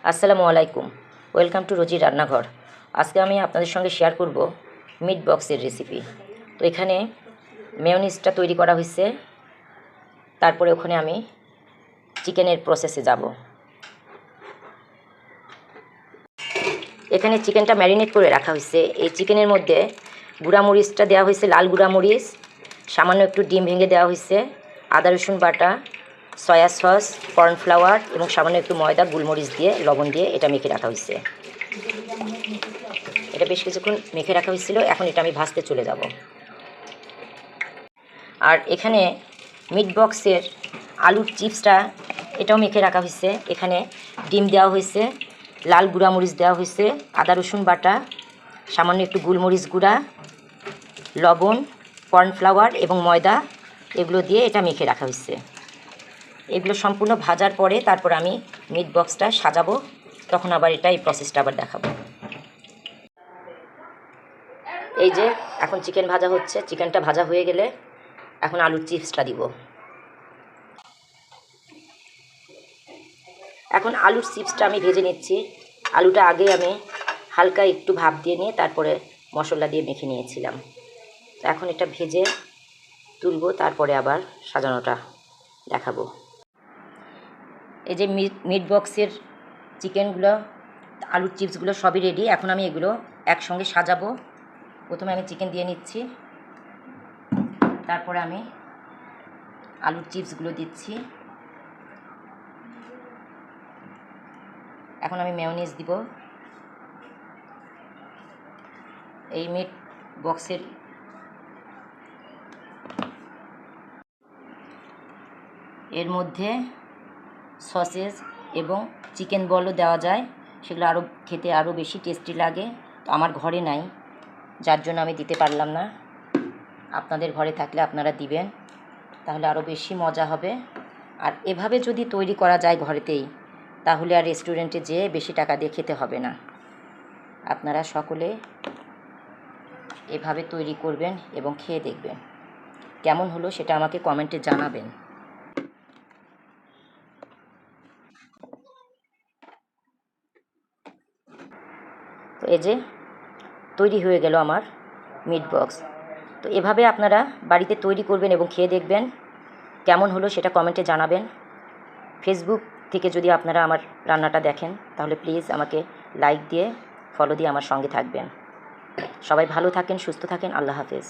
আসসালামু আলাইকুম, welcome to রোজি রান্নাঘর। আজকে আমি আপনাদের সঙ্গে শেয়ার করব মিট বক্সের রেসিপি। তো এখানে মেয়োনিজটা তৈরি করা হয়েছে, তারপরে ওখানে আমি চিকেনের প্রসেসে যাব। এখানে চিকেনটা ম্যারিনেট করে রাখা হয়েছে। এই চিকেনের মধ্যে গুঁড়ামরিচটা দেওয়া হয়েছে, লাল গুঁড়ামরিচ, সামান্য একটু ডিম ভেঙে দেওয়া হয়েছে, আদা রসুন বাটা, সয়া সস, কর্নফ্লাওয়ার এবং সামান্য একটু ময়দা, গোলমরিচ দিয়ে লবণ দিয়ে এটা মেখে রাখা হয়েছে। এটা বেশ কিছুক্ষণ মেখে রাখা হয়েছিল। এখন এটা আমি ভাজতে চলে যাব। আর এখানে মিট বক্সের আলুর চিপসটা এটাও মেখে রাখা হয়েছে। এখানে ডিম দেওয়া হয়েছে, লাল গুঁড়ামরিচ দেওয়া হয়েছে, আদা রসুন বাটা, সামান্য একটু গোলমরিচ গুঁড়া, লবণ, কর্নফ্লাওয়ার এবং ময়দা, এগুলো দিয়ে এটা মেখে রাখা হয়েছে। এগুলো সম্পূর্ণ ভাজার পরে তারপর আমি মিট বক্সটা সাজাবো, তখন আবার এই প্রসেসটা আবার দেখাবো। এই যে এখন চিকেন ভাজা হচ্ছে। চিকেনটা ভাজা হয়ে গেলে এখন আলুর চিপসটা দিব। এখন আলুর চিপসটা আমি ভেজে নিচ্ছি। আলুটা আগে আমি হালকা একটু ভাপ দিয়ে নিয়ে তারপরে মশলা দিয়ে মেখে নিয়েছিলাম। তো এখন এটা ভেজে তুলবো, তারপরে আবার সাজানোটা দেখাবো। এই যে মিট বক্সের চিকেনগুলো, আলুর চিপসগুলো সবই রেডি। এখন আমি এগুলো একসঙ্গে সাজাবো। প্রথমে আমি চিকেন দিয়ে নিচ্ছি, তারপরে আমি আলুর চিপসগুলো দিচ্ছি। এখন আমি মেয়োনিজ দিব। এই মিট বক্সের এর মধ্যে সসেজ এবং চিকেন বলও দেওয়া যায়, সেগুলো আরও খেতে আরও বেশি টেস্টি লাগে। তো আমার ঘরে নাই, যার জন্য আমি দিতে পারলাম না। আপনাদের ঘরে থাকলে আপনারা দিবেন, তাহলে আরও বেশি মজা হবে। আর এভাবে যদি তৈরি করা যায় ঘরেতেই, তাহলে আর রেস্টুরেন্টে যেয়ে বেশি টাকা দিয়ে খেতে হবে না। আপনারা সকলে এভাবে তৈরি করবেন এবং খেয়ে দেখবেন কেমন হলো, সেটা আমাকে কমেন্টে জানাবেন। তো এই যে তৈরি হয়ে গেল আমার মিট বক্স। তো এভাবে আপনারা বাড়িতে তৈরি করবেন এবং খেয়ে দেখবেন কেমন হলো, সেটা কমেন্টে জানাবেন। ফেসবুক থেকে যদি আপনারা আমার রান্নাটা দেখেন, তাহলে প্লিজ আমাকে লাইক দিয়ে ফলো দিয়ে আমার সঙ্গে থাকবেন। সবাই ভালো থাকেন, সুস্থ থাকেন। আল্লাহ হাফেজ।